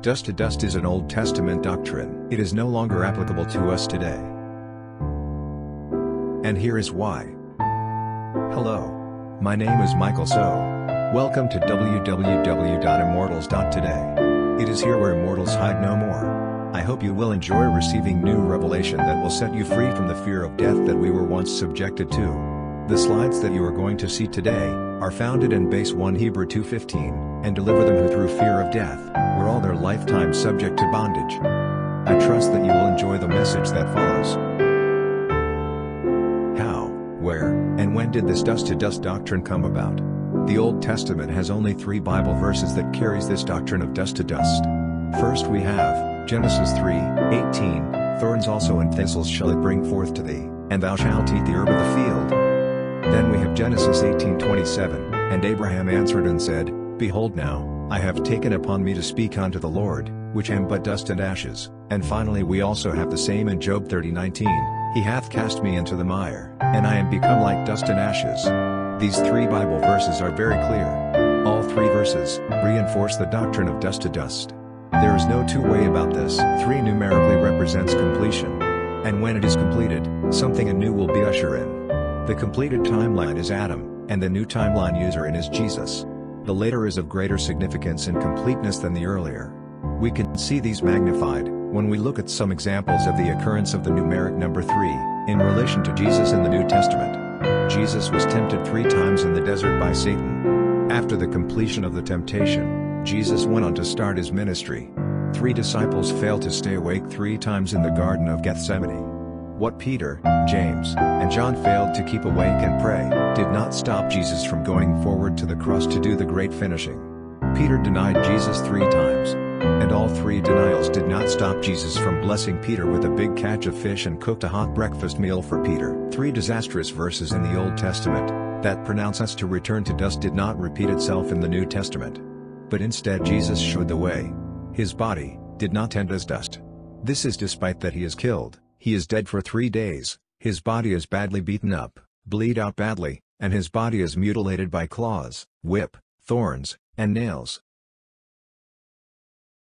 Dust to dust is an Old Testament doctrine. It is no longer applicable to us today. And here is why. Hello. My name is Michael welcome to www.immortals.today. It is here where immortals hide no more. I hope you will enjoy receiving new revelation that will set you free from the fear of death that we were once subjected to. The slides that you are going to see today are founded in base 1 Hebrew 2:15, and deliver them who through fear of death were all their lifetime subject to bondage. I trust that you will enjoy the message that follows. How, where, and when did this dust to dust doctrine come about? The Old Testament has only 3 Bible verses that carries this doctrine of dust to dust. First we have Genesis 3:18, "Thorns also and thistles shall it bring forth to thee, and thou shalt eat the herb of the field." Then we have Genesis 18:27, "And Abraham answered and said, Behold now, I have taken upon me to speak unto the Lord, which am but dust and ashes." And finally we also have the same in Job 30:19, "He hath cast me into the mire, and I am become like dust and ashes." These 3 Bible verses are very clear. All 3 verses reinforce the doctrine of dust to dust. There is no two-way about this. 3 numerically represents completion. And when it is completed, something anew will be ushered in. The completed timeline is Adam, and the new timeline user in is Jesus. The later is of greater significance and completeness than the earlier. We can see these magnified when we look at some examples of the occurrence of the numeric number 3 in relation to Jesus in the New Testament. Jesus was tempted 3 times in the desert by Satan. After the completion of the temptation, Jesus went on to start his ministry. 3 disciples failed to stay awake 3 times in the Garden of Gethsemane. What Peter, James, and John failed to keep awake and pray did not stop Jesus from going forward to the cross to do the great finishing. Peter denied Jesus 3 times. And all 3 denials did not stop Jesus from blessing Peter with a big catch of fish and cooked a hot breakfast meal for Peter. 3 disastrous verses in the Old Testament that pronounce us to return to dust did not repeat itself in the New Testament. But instead Jesus showed the way. His body did not end as dust. This is despite that he is killed. He is dead for 3 days, his body is badly beaten up, bleed out badly, and his body is mutilated by claws, whip, thorns, and nails.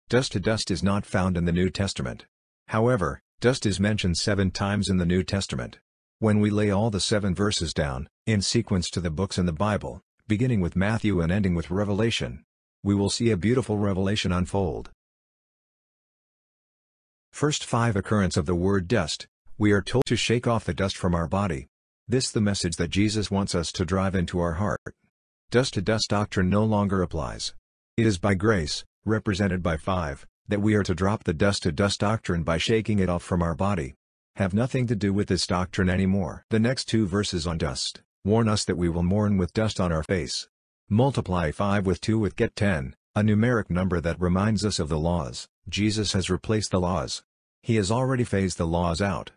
Dust to dust is not found in the New Testament. However, dust is mentioned 7 times in the New Testament. When we lay all the 7 verses down, in sequence to the books in the Bible, beginning with Matthew and ending with Revelation, we will see a beautiful revelation unfold. First 5 occurrence of the word dust, we are told to shake off the dust from our body. This the message that Jesus wants us to drive into our heart. Dust to dust doctrine no longer applies. It is by grace, represented by 5, that we are to drop the dust to dust doctrine by shaking it off from our body. Have nothing to do with this doctrine anymore. The next 2 verses on dust warn us that we will mourn with dust on our face. Multiply 5 with 2 with get 10, a numeric number that reminds us of the laws. Jesus has replaced the laws. He has already phased the laws out.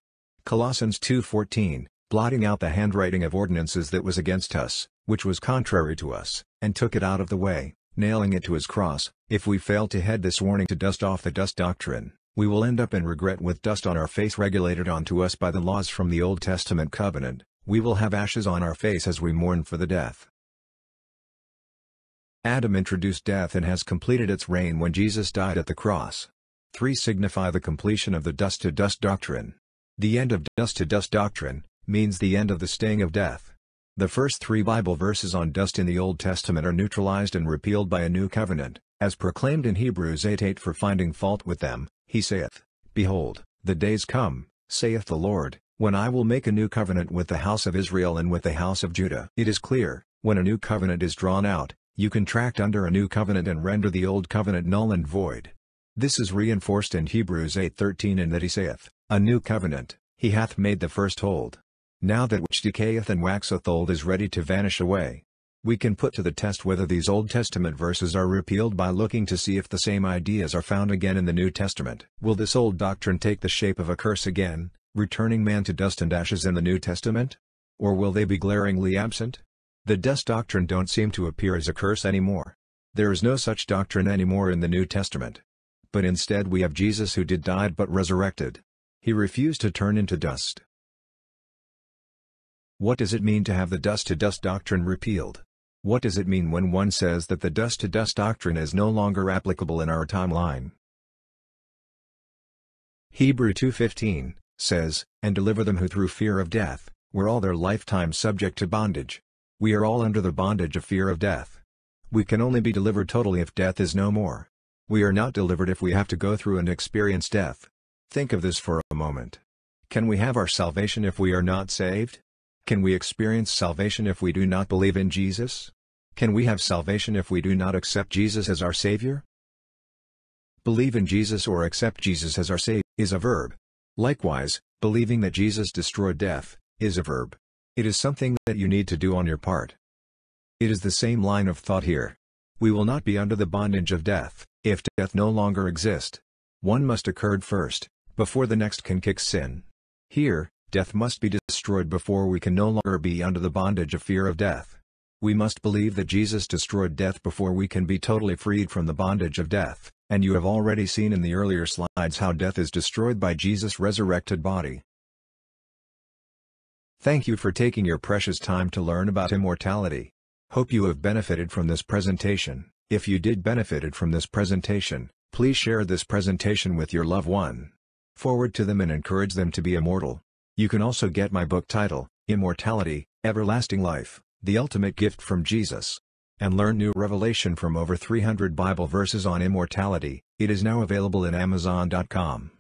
Colossians 2:14, blotting out the handwriting of ordinances that was against us, which was contrary to us, and took it out of the way, nailing it to his cross. If we fail to head this warning to dust off the dust doctrine, we will end up in regret with dust on our face regulated onto us by the laws from the Old Testament covenant. We will have ashes on our face as we mourn for the death. Adam introduced death and has completed its reign when Jesus died at the cross. 3 signify the completion of the dust to dust doctrine. The end of dust to dust doctrine means the end of the sting of death. The first 3 Bible verses on dust in the Old Testament are neutralized and repealed by a new covenant, as proclaimed in Hebrews 8:8. For finding fault with them, he saith, Behold, the days come, saith the Lord, when I will make a new covenant with the house of Israel and with the house of Judah. It is clear, when a new covenant is drawn out, you contract under a new covenant and render the old covenant null and void. This is reinforced in Hebrews 8:13 in that he saith, A new covenant, he hath made the first hold. Now that which decayeth and waxeth old is ready to vanish away. We can put to the test whether these Old Testament verses are repealed by looking to see if the same ideas are found again in the New Testament. Will this old doctrine take the shape of a curse again, returning man to dust and ashes in the New Testament? Or will they be glaringly absent? The dust doctrine don't seem to appear as a curse anymore. There is no such doctrine anymore in the New Testament. But instead we have Jesus who did died but resurrected. He refused to turn into dust. What does it mean to have the dust to dust doctrine repealed? What does it mean when one says that the dust to dust doctrine is no longer applicable in our timeline? Hebrew 2:15 says, "And deliver them who through fear of death, were all their lifetime subject to bondage." We are all under the bondage of fear of death. We can only be delivered totally if death is no more. We are not delivered if we have to go through and experience death. Think of this for a moment. Can we have our salvation if we are not saved? Can we experience salvation if we do not believe in Jesus? Can we have salvation if we do not accept Jesus as our Savior? Believe in Jesus or accept Jesus as our Savior is a verb. Likewise, believing that Jesus destroyed death is a verb. It is something that you need to do on your part. It is the same line of thought here. We will not be under the bondage of death if death no longer exists. One must occur first, before the next can kick in. Here, death must be destroyed before we can no longer be under the bondage of fear of death. We must believe that Jesus destroyed death before we can be totally freed from the bondage of death, and you have already seen in the earlier slides how death is destroyed by Jesus' resurrected body. Thank you for taking your precious time to learn about immortality. Hope you have benefited from this presentation. If you did benefited from this presentation, please share this presentation with your loved one. Forward to them and encourage them to be immortal. You can also get my book title, Immortality, Everlasting Life, the Ultimate Gift from Jesus, and learn new revelation from over 300 Bible verses on immortality. It is now available in Amazon.com.